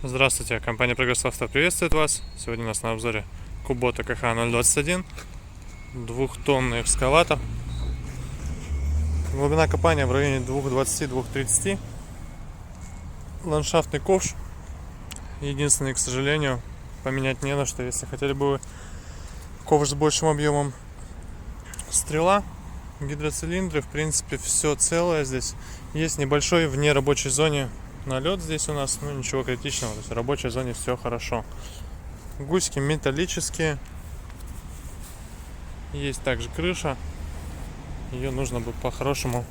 Здравствуйте, компания Progress Auto приветствует вас. Сегодня у нас на обзоре Kubota КХ-021, двухтонный экскаватор. Глубина копания в районе 2,20-2,30. Ландшафтный ковш. Единственное, к сожалению, поменять не на что. Если хотели бы вы ковш с большим объемом, стрела, гидроцилиндры, в принципе, все целое здесь. Есть небольшой в нерабочей зоне налет здесь у нас, но ничего критичного, то есть в рабочей зоне все хорошо. Гуськи металлические. Есть также крыша. Ее нужно бы по-хорошему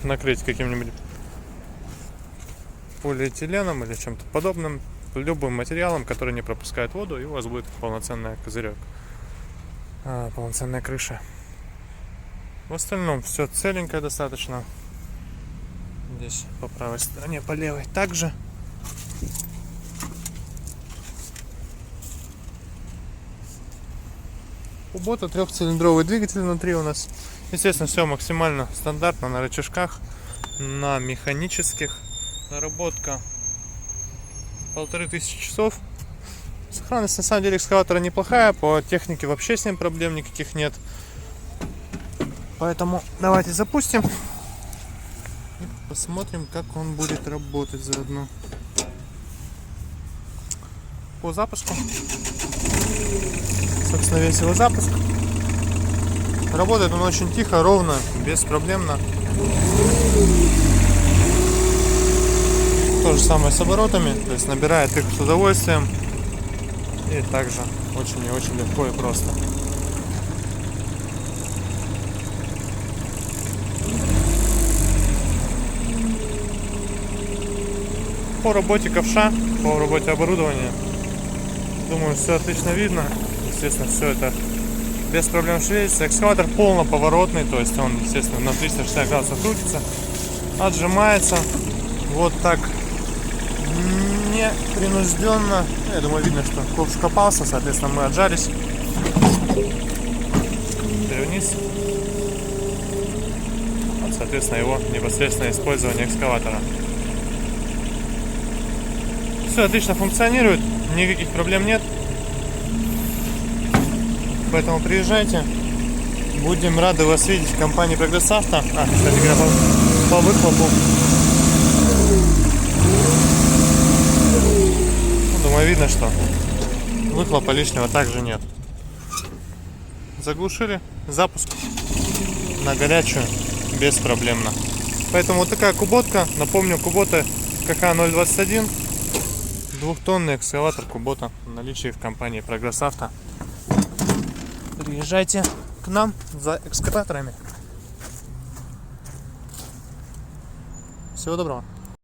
накрыть каким-нибудь полиэтиленом или чем-то подобным, любым материалом, который не пропускает воду, и у вас будет полноценный козырек, полноценная крыша. В остальном все целенькое достаточно. Здесь по правой стороне, по левой также. Kubota трехцилиндровый двигатель внутри у нас. Естественно, все максимально стандартно на рычажках, на механических. Наработка 1500 часов. Сохранность на самом деле экскаватора неплохая, по технике вообще с ним проблем никаких нет. Поэтому давайте запустим и посмотрим, как он будет работать заодно. По запуску. Собственно, весь его запуск. Работает он очень тихо, ровно, беспроблемно. То же самое с оборотами, то есть набирает их с удовольствием. И также очень и очень легко и просто. По работе ковша, по работе оборудования, думаю, все отлично видно. Естественно, все это без проблем шевелится. Экскаватор полноповоротный, то есть он, естественно, на 360 градусов крутится, отжимается. Вот так непринужденно. Я думаю, видно, что ковш копался, соответственно, мы отжались. Теперь вниз. Вот, соответственно, его непосредственное использование экскаватора. Все отлично функционирует, никаких проблем нет. Поэтому приезжайте. Будем рады вас видеть в компании Progress Auto. Кстати говоря, по выхлопу. Думаю, видно, что выхлопа лишнего также нет. Заглушили. Запуск на горячую беспроблемно. Поэтому вот такая куботка. Напомню, Kubota КХ-021. Двухтонный экскаватор Kubota в наличии в компании Progress Auto. Приезжайте к нам за экскаваторами. Всего доброго.